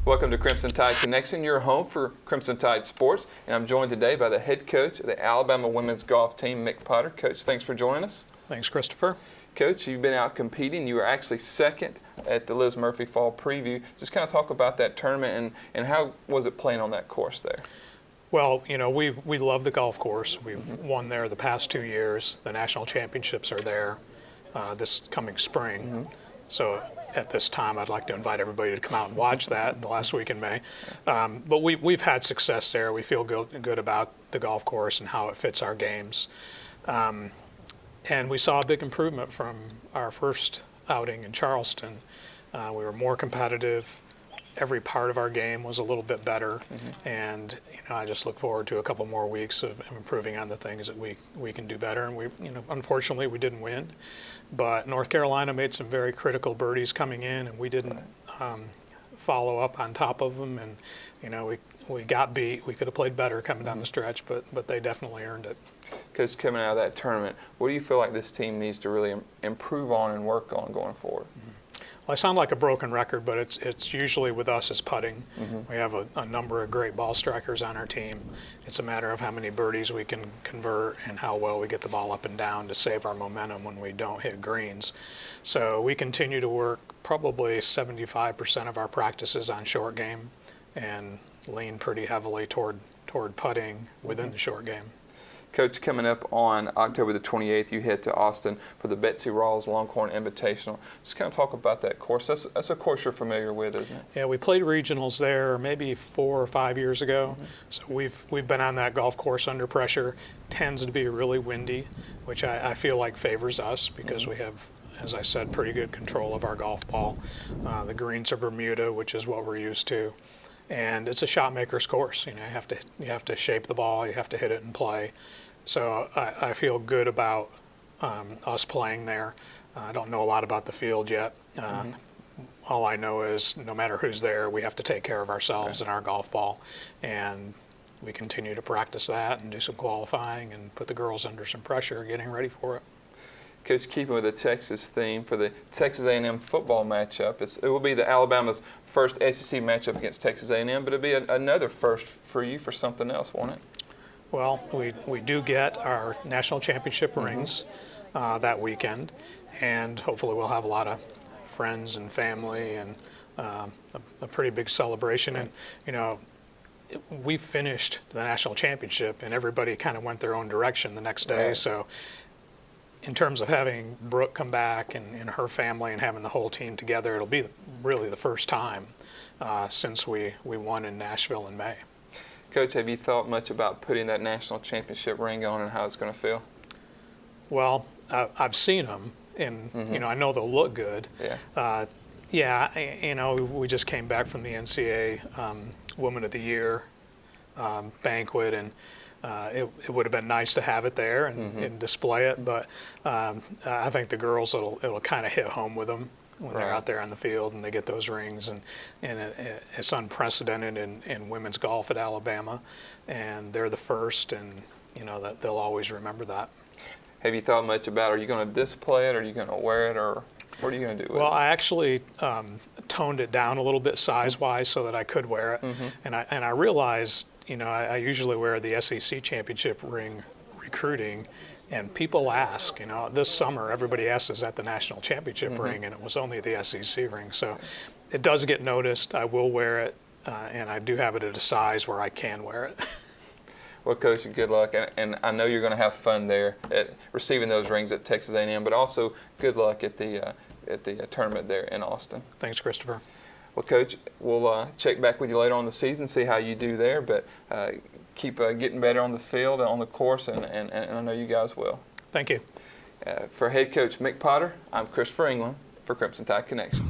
Welcome to Crimson Tide Connection, your home for Crimson Tide sports. And I'm joined today by the head coach of the Alabama women's golf team, Mick Potter. Coach, thanks for joining us. Thanks, Christopher. Coach, you've been out competing. You were actually second at the Liz Murphy Fall Preview. Just kind of talk about that tournament and how was it playing on that course there? Well, you know, we love the golf course. We've won there the past 2 years. The national championships are there this coming spring. So at this time, I'd like to invite everybody to come out and watch that the last week in May. But we've had success there. We feel good about the golf course and how it fits our games. And we saw a big improvement from our first outing in Charleston. We were more competitive. Every part of our game was a little bit better. And I just look forward to a couple more weeks of improving on the things that we can do better. And unfortunately, we didn't win. But North Carolina made some very critical birdies coming in, and we didn't follow up on top of them. And we got beat. We could have played better coming down the stretch, but they definitely earned it. Because coming out of that tournament, what do you feel like this team needs to really improve on and work on going forward? Well, I sound like a broken record, but it's usually with us as putting. We have a number of great ball strikers on our team. It's a matter of how many birdies we can convert and how well we get the ball up and down to save our momentum when we don't hit greens. So we continue to work probably 75% of our practices on short game and lean pretty heavily toward putting within the short game. Coach, coming up on October the 28th, you head to Austin for the Betsy Rawls Longhorn Invitational. Just kind of talk about that course. That's a course you're familiar with, isn't it? Yeah, we played regionals there maybe 4 or 5 years ago. So we've been on that golf course under pressure. Tends to be really windy, which I feel like favors us because we have, as I said, pretty good control of our golf ball. The greens are Bermuda, which is what we're used to. And it's a shot maker's course. You have to shape the ball, you have to hit it and play. So I feel good about us playing there. I don't know a lot about the field yet. All I know is no matter who's there, we have to take care of ourselves and our golf ball. And we continue to practice that and do some qualifying and put the girls under some pressure getting ready for it. Coach, keeping with the Texas theme for the Texas A&M football matchup, it will be the Alabama's first SEC matchup against Texas A&M, but it'll be another first for you for something else, won't it? Well, we do get our national championship rings that weekend, and hopefully we'll have a lot of friends and family and a pretty big celebration. And we finished the national championship, and everybody kind of went their own direction the next day. Right. So in terms of having Brooke come back and her family and having the whole team together, it'll be really the first time since we won in Nashville in May. Coach, have you thought much about putting that national championship ring on and how it's going to feel? Well, I've seen them, and I know they'll look good. Yeah. We just came back from the NCAA Woman of the Year banquet, and it would have been nice to have it there and display it, but I think the girls, it'll kind of hit home with them when they're out there on the field and they get those rings, and it's unprecedented in women's golf at Alabama, and they're the first, and that they'll always remember that. Have you thought much about, are you going to display it, or are you going to wear it, or what are you going to do with it? Well, I actually toned it down a little bit size-wise so that I could wear it, and I realized, I usually wear the SEC championship ring recruiting, and people ask, this summer everybody asks, is that the national championship ring? And it was only the SEC ring. So it does get noticed. I will wear it, and I do have it at a size where I can wear it. Well, Coach, good luck, and I know you're going to have fun there at receiving those rings at Texas A&M, but also good luck at the tournament there in Austin. Thanks, Christopher. Well, Coach, we'll check back with you later on in the season, see how you do there, but keep getting better on the field and on the course, and I know you guys will. Thank you. For head coach Mick Potter, I'm Christopher England for Crimson Tide Connection.